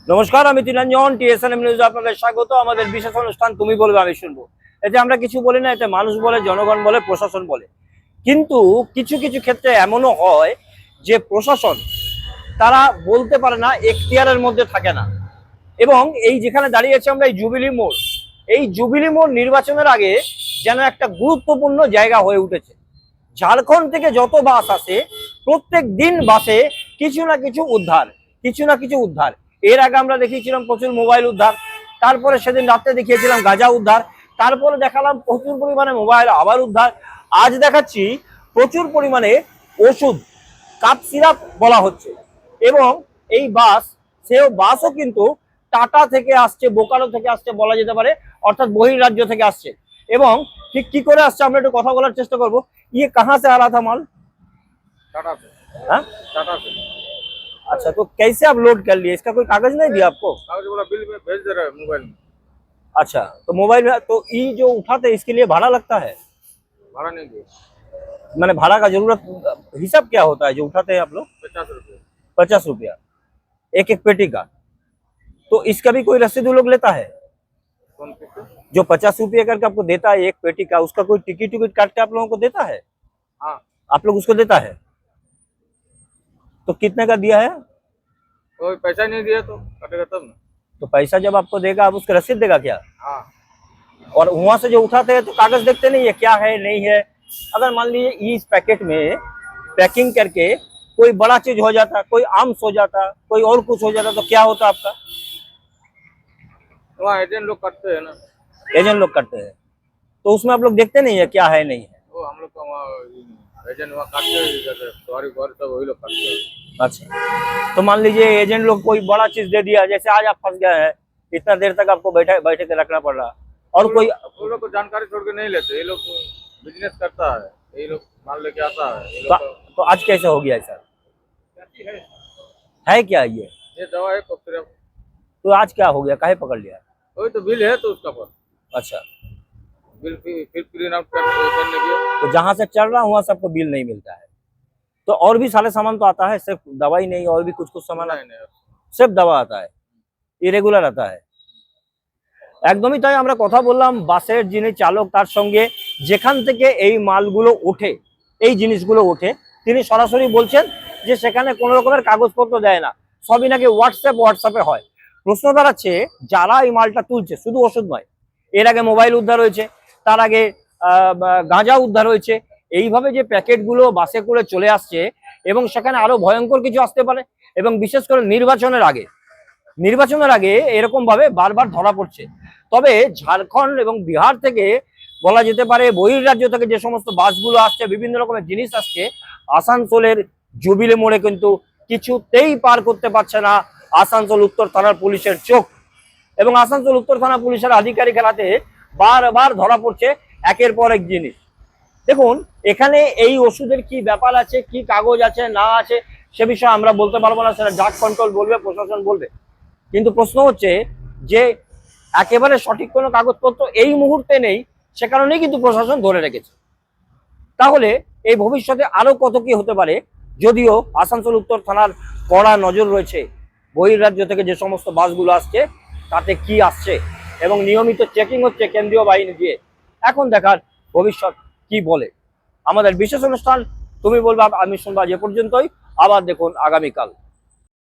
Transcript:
নমস্কার, আমি তিলাঞ্জন টিএসএনএম নিউজে আপনাদের স্বাগত। আমাদের বিশেষ অনুষ্ঠান তুমি বলবে আমি শুনবো। এতে আমরা কিছু বলি না, এতে মানুষ বলে, জনগণ বলে, প্রশাসন বলে। কিন্তু কিছু কিছু ক্ষেত্রে এমনও হয় যে প্রশাসন তারা বলতে পারে না, এখতিয়ারের মধ্যে থাকে না। এবং এই যেখানে দাঁড়িয়েছে আমরা, এই জুবিলি মোড় নির্বাচনের আগে যেন একটা গুরুত্বপূর্ণ জায়গা হয়ে উঠেছে। ঝাড়খণ্ড থেকে যত বাস আসে, প্রত্যেক দিন বাসে কিছু না কিছু উদ্ধার। এর আগে আমরা দেখিয়েছিলাম প্রচুর মোবাইল উদ্ধার, তারপরে সেদিন রাত্রে দেখিয়েছিলাম গাঁজা উদ্ধার, তারপরে দেখালাম প্রচুর পরিমাণে মোবাইল আবার উদ্ধার। আজ দেখাচ্ছি প্রচুর পরিমাণে ওষুধ, কাপ সিরাপ বলা হচ্ছে। এবং এই বাসও কিন্তু টাটা থেকে আসছে, বোকারো থেকে আসছে বলা যেতে পারে, অর্থাৎ বহির্রাজ্য থেকে আসছে। এবং ঠিক কি করে আসছে আমরা একটু কথা বলার চেষ্টা করবো। ये कहाँ से आ रहा था माल? टाटा से। हाँ? टाटा से। अच्छा, तो कैसे आप लोड कर लिए? इसका कोई कागज नहीं दिया आपको? कागज बोला बिल में भेज दे रहा है मोबाइल में। अच्छा, तो मोबाइल में तो ये जो उठाते इसके लिए भाड़ा लगता है? भाड़ा नहीं दिया। मैंने भाड़ा का जरूरत, हिसाब क्या होता है जो उठाते हैं आप लोग? 50 रुपये। 50 रुपया एक एक पेटी का। तो इसका भी कोई रसीद वो लोग लेता है? कौन किससे? जो 50 रुपये करके आपको देता है एक पेटी का, उसका कोई टिकट काट के आप लोगों को देता है? हाँ। आप लोग उसको देता है? तो कितने का दिया है? कोई पैसा नहीं दिया तो कटेगा तब ना। तो पैसा जब आपको देगा, आप उसका रसीद देगा क्या? हाँ। और वहां से जो उठाते हैं तो कागज देखते नहीं है क्या है नहीं है। अगर मान लीजिए इस पैकेट में पैकिंग करके कोई बड़ा चीज हो जाता, कोई आर्म्स हो जाता, कोई और कुछ हो जाता, तो क्या होता आपका? वहाँ एजेंट लोग करते हैं ना। एजेंट लोग करते हैं, तो उसमें आप लोग देखते नहीं है क्या है नहीं है। वो हम लोग का वहाँ एजेंट वहाँ काटते हैं, सवारी सब वही लोग काटते हैं। अच्छा, तो मान लीजिए एजेंट लोग कोई बड़ा चीज दे दिया, जैसे आज आप फंस गए हैं, इतना देर तक आपको बैठे के रखना पड़ रहा, और कोई वो लोग को जानकारी छोड़ के नहीं लेते। ये लोग बिजनेस करता है, ये लोग माल लेके आता है। ये तो, लोग तो आज कैसे हो गया सर? है क्या ये दवा है तो फिर तो आज क्या हो गया, काहे पकड़ लिया? वही तो बिल है तो उसका पर अच्छा, बिल फिर प्रिंट आउट करने के। तो जहां से चल रहा वहां सबको बिल नहीं मिलता है। तो और भी सारे सामान तो आता है, सिर्फ दवाई नहीं, और भी कुछ सामान आता है? नहीं सिर्फ दवा आता है, ইরেগুলার आता है। একদমই তাই। আমরা কথা বললাম বাসের যিনি চালক, তার সঙ্গে যেখান থেকে এই মালগুলো ওঠে, এই জিনিসগুলো ওঠে, তিনি সরাসরি বলছেন যে সেখানে কোনো রকমের কাগজপত্র দেয় না, সবই নাকি হোয়াটসঅ্যাপে হয়। প্রশ্ন দাঁড়াচ্ছে, যারা এই মালটা তুলছে, শুধু ওষুধ নয়, এর আগে মোবাইল উদ্ধার হয়েছে, তার আগে গাঁজা উদ্ধার হয়েছে, এইভাবে যে প্যাকেটগুলো বাসে করে চলে আসছে, এবং সেখানে আরো ভয়ঙ্কর কিছু আসতে পারে। এবং বিশেষ করে নির্বাচনের আগে এরকম ভাবে বারবার ধরা পড়ছে। তবে ঝাড়খণ্ড এবং বিহার থেকে বলা যেতে পারে, বহির্রাজ্য থেকে যে সমস্ত বাসগুলো আসছে, বিভিন্ন রকমের জিনিস আসছে, আসানসোলের জুবিলি মোড়ে কিন্তু কিছুতেই পার করতে পারছে না আসানসোল উত্তর থানার পুলিশের চোখ। এবং আসানসোল উত্তর থানা পুলিশের আধিকারিকের হাতে বারবার ধরা পড়ছে একের পর এক জিনিস। দেখুন, এখানে এই ওষুধের কি ব্যাপার আছে, কি কাগজ আছে না আছে, সে বিষয়ে আমরা বলতে পারবো না, সেটা ড্রাগ কন্ট্রোল বলবে, প্রশাসন বলবে। কিন্তু প্রশ্ন হচ্ছে যে একেবারে সঠিক কোনো কাগজপত্র এই মুহূর্তে নেই, সে কারণেই কিন্তু প্রশাসন ধরে রেখেছে। তাহলে এই ভবিষ্যতে আরো কত কি হতে পারে। যদিও আসানসোল উত্তর থানার কড়া নজর রয়েছে, বহির্রাজ্য থেকে যে সমস্ত বাসগুলো আসছে তাতে কি আসছে, এবং নিয়মিত চেকিং হচ্ছে কেন্দ্রীয় বাহিনী দিয়ে। এখন দেখার ভবিষ্যৎ কি বলে। আমাদের বিশেষ অনুষ্ঠান তুমি বলবা আমি শুনবা যে পর্যন্তই। আবার দেখুন আগামীকাল।